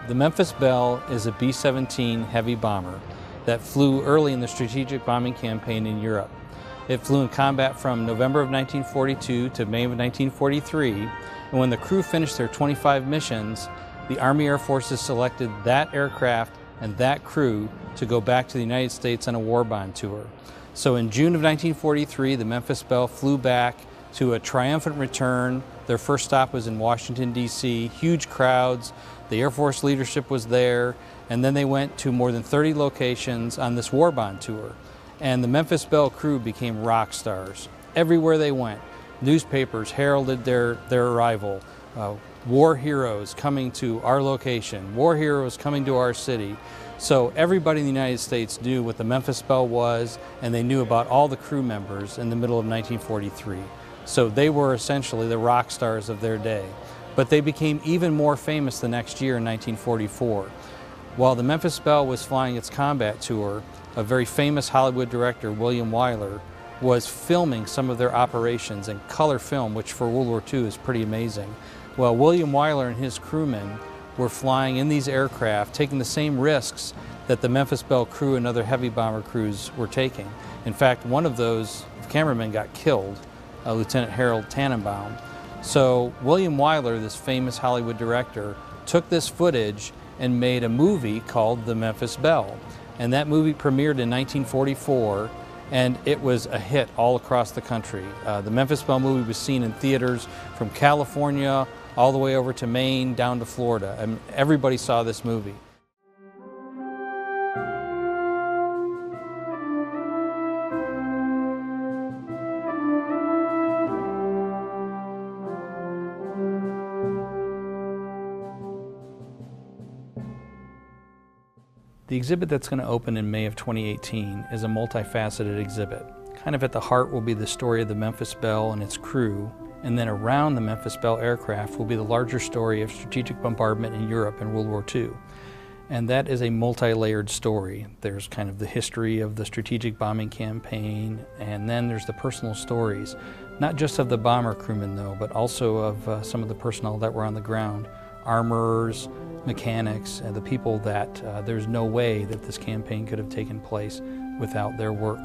The Memphis Belle is a B-17 heavy bomber that flew early in the strategic bombing campaign in Europe. It flew in combat from November of 1942 to May of 1943, and when the crew finished their 25 missions, the Army Air Forces selected that aircraft and that crew to go back to the United States on a war bond tour. So in June of 1943, the Memphis Belle flew back to a triumphant return. Their first stop was in Washington, D.C., huge crowds. The Air Force leadership was there, and then they went to more than 30 locations on this war bond tour. And the Memphis Belle crew became rock stars. Everywhere they went, newspapers heralded their arrival. War heroes coming to our location, war heroes coming to our city. So everybody in the United States knew what the Memphis Belle was, and they knew about all the crew members in the middle of 1943. So they were essentially the rock stars of their day. But they became even more famous the next year in 1944. While the Memphis Belle was flying its combat tour, a very famous Hollywood director, William Wyler, was filming some of their operations in color film, which for World War II is pretty amazing. Well, William Wyler and his crewmen were flying in these aircraft, taking the same risks that the Memphis Belle crew and other heavy bomber crews were taking. In fact, one of those cameramen got killed, Lieutenant Harold Tannenbaum. So William Wyler, this famous Hollywood director, took this footage and made a movie called The Memphis Belle. And that movie premiered in 1944, and it was a hit all across the country. The Memphis Belle movie was seen in theaters from California all the way over to Maine, down to Florida. And everybody saw this movie. The exhibit that's going to open in May of 2018 is a multifaceted exhibit. Kind of at the heart will be the story of the Memphis Belle and its crew, and then around the Memphis Belle aircraft will be the larger story of strategic bombardment in Europe in World War II. And that is a multi-layered story. There's kind of the history of the strategic bombing campaign, and then there's the personal stories, not just of the bomber crewmen though, but also of some of the personnel that were on the ground, armorers, mechanics, and the people that there's no way that this campaign could have taken place without their work.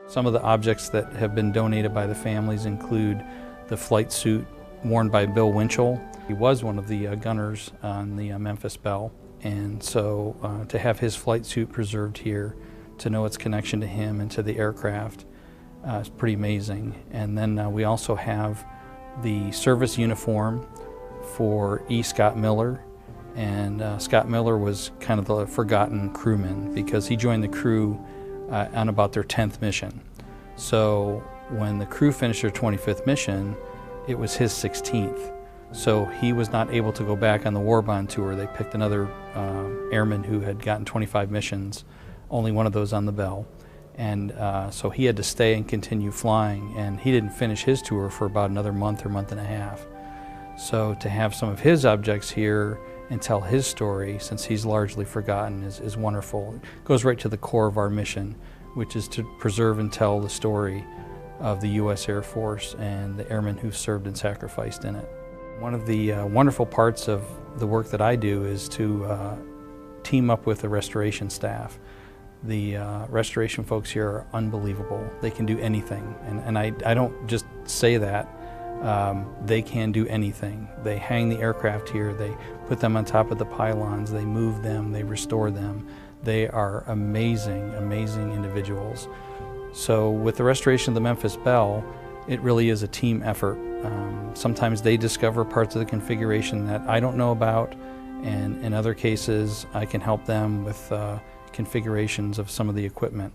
Some of the objects that have been donated by the families include the flight suit worn by Bill Winchell. He was one of the gunners on the Memphis Belle, and so to have his flight suit preserved here, to know its connection to him and to the aircraft is pretty amazing. And then we also have the service uniform for E. Scott Miller, and Scott Miller was kind of the forgotten crewman because he joined the crew on about their 10th mission. So when the crew finished their 25th mission, it was his 16th. So he was not able to go back on the war bond tour. They picked another airman who had gotten 25 missions, only one of those on the Belle. And so he had to stay and continue flying, and he didn't finish his tour for about another month or month and a half. So to have some of his objects here and tell his story, since he's largely forgotten, is wonderful. It goes right to the core of our mission, which is to preserve and tell the story of the U.S. Air Force and the airmen who served and sacrificed in it. One of the wonderful parts of the work that I do is to team up with the restoration staff. The restoration folks here are unbelievable. They can do anything, and I don't just say that. They can do anything. They hang the aircraft here, they put them on top of the pylons, they move them, they restore them. They are amazing, amazing individuals. So with the restoration of the Memphis Belle, it really is a team effort. Sometimes they discover parts of the configuration that I don't know about, and in other cases I can help them with configurations of some of the equipment.